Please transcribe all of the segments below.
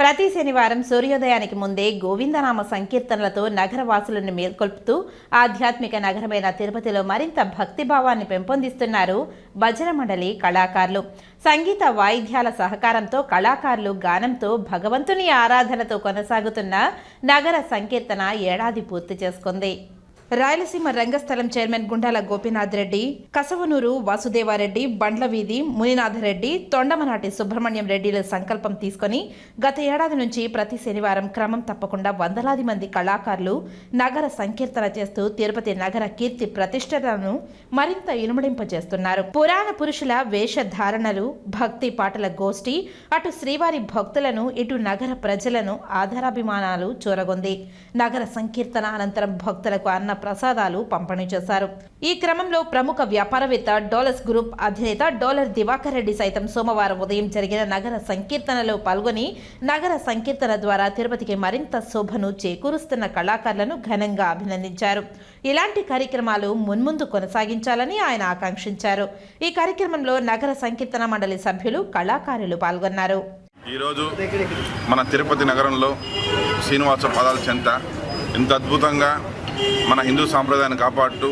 ప్రతి శనివారం సూర్యోదయానికి ముందే గోవిందనామ సంకీర్తనలతో నగరవాసులను మేల్కొల్పుతూ ఆధ్యాత్మిక నగరమైన తిరుపతిలో మరింత భక్తిభావాన్ని పెంపొందిస్తున్నారు భజన మండలి కళాకారులు. సంగీత వాయిద్యాల సహకారంతో కళాకారులు గానంతో భగవంతుని ఆరాధనతో కొనసాగుతున్న నగర సంకీర్తన ఏడాది పూర్తి చేసుకుంది. రాయలసీమ రంగస్థలం చైర్మన్ గుండాల గోపీనాథ్ రెడ్డి, కసవనూరు వాసుదేవారెడ్డి, బండ్లవీధి మునినాథరెడ్డి, తొండమనాటి సుబ్రహ్మణ్యం రెడ్డిల సంకల్పం తీసుకుని గత ఏడాది నుంచి ప్రతి శనివారం క్రమం తప్పకుండా వందలాది మంది కళాకారులు నగర సంకీర్తన చేస్తూ తిరుపతి నగర కీర్తి ప్రతిష్టలను మరింత ఇనుమడింపజేస్తున్నారు. పురాణ పురుషుల వేషధారణలు, భక్తి పాటల గోష్ఠి అటు శ్రీవారి భక్తులను ఇటు నగర ప్రజలను ఆధారాభిమానాలు చూరగొంది. నగర సంకీర్తన అనంతరం భక్తులకు అన్న ప్రసాదాలు పంపిణీ చేశారు. ఈ క్రమంలో ప్రముఖ వ్యాపారవేత్త డోలస్ గ్రూప్ అధినేత డోలర్ దివాకర్ రెడ్డి సైతం సోమవారం ఉదయం జరిగిన నగర సంకీర్తనలో పాల్గొని నగర సంకీర్తన ద్వారా తిరుపతికి మరింత శోభను చేకూరుస్తున్న కళాకారులను ఘనంగా అభినందించారు. ఇలాంటి కార్యక్రమాలు మున్ముందు కొనసాగించాలని ఆయన ఆకాంక్షించారు. ఈ కార్యక్రమంలో నగర సంకీర్తన మండలి సభ్యులు, కళాకారులు పాల్గొన్నారు. ఈరోజు మన తిరుపతి నగరంలో శ్రీనివాస పాదాల చెంత ఇంత అద్భుతంగా మన హిందూ సాంప్రదాయాన్ని కాపాడుతూ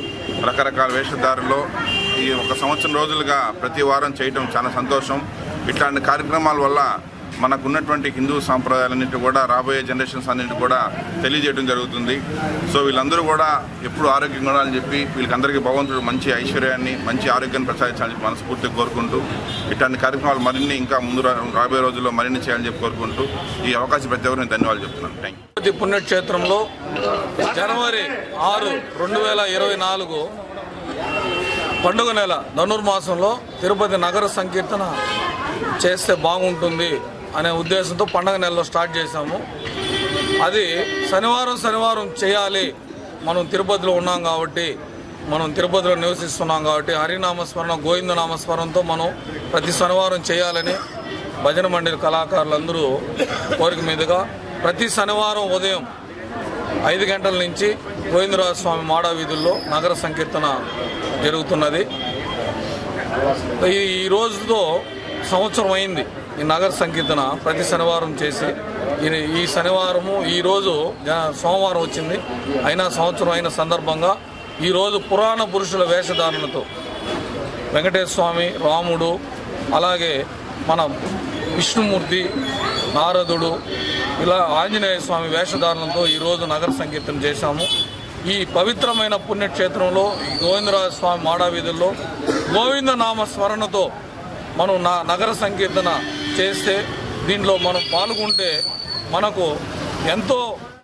రకరకాల వేషధారుల్లో ఈ 1 సంవత్సరం రోజులుగా ప్రతి వారం చేయటం చాలా సంతోషం. ఇట్లాంటి కార్యక్రమాల వల్ల మనకున్నటువంటి హిందూ సాంప్రదాయాలన్నింటి కూడా రాబోయే జనరేషన్స్ అన్నింటి కూడా తెలియజేయడం జరుగుతుంది. సో వీళ్ళందరూ కూడా ఎప్పుడు ఆరోగ్యంగా ఉండాలని చెప్పి వీళ్ళకందరికీ భగవంతుడు మంచి ఐశ్వర్యాన్ని, మంచి ఆరోగ్యాన్ని ప్రసాదించాలని మనస్ఫూర్తిగా కోరుకుంటూ ఇట్లాంటి కార్యక్రమాలు మరిన్ని ఇంకా ముందు రాబోయే రోజుల్లో మరిన్ని చేయాలని చెప్పి కోరుకుంటూ ఈ అవకాశం ప్రతి ఒక్కరికి ధన్యవాదాలు చెప్తున్నాను. Thank you. పుణ్యక్షేత్రంలో జనవరి 6, 2024 పండుగ నెల ధనుర్మాసంలో తిరుపతి నగర సంకీర్తన చేస్తే బాగుంటుంది అనే ఉద్దేశంతో పండుగ నెలలో స్టార్ట్ చేశాము. అది శనివారం చేయాలి. మనం తిరుపతిలో ఉన్నాం కాబట్టి, మనం తిరుపతిలో నివసిస్తున్నాం కాబట్టి హరినామస్మరణ, గోవిందనామస్మరణతో మనం ప్రతి శనివారం చేయాలని భజన మండలి కళాకారులందరూ కోరిక మీదుగా ప్రతి శనివారం ఉదయం 5 గంటల నుంచి గోవిందరాజ స్వామి మాడా వీధుల్లో నగర సంకీర్తన జరుగుతున్నది. ఈ రోజుతో సంవత్సరం అయింది ఈ నగర సంకీర్తన ప్రతి శనివారం చేసి. ఈ శనివారము ఈరోజు సోమవారం వచ్చింది, అయినా సంవత్సరం అయిన సందర్భంగా ఈరోజు పురాణ పురుషుల వేషధారణతో వెంకటేశ్వర స్వామి, రాముడు, అలాగే మన విష్ణుమూర్తి, నారదుడు, ఇలా ఆంజనేయ స్వామి వేషధారణలతో ఈరోజు నగర సంకీర్తన చేశాము. ఈ పవిత్రమైన పుణ్యక్షేత్రంలో గోవిందరాజ స్వామి మాడా వీధుల్లో గోవిందనామ స్మరణతో మనం నగర సంకీర్తన చేస్తే, దీంట్లో మనం పాల్గొంటే మనకు ఎంతో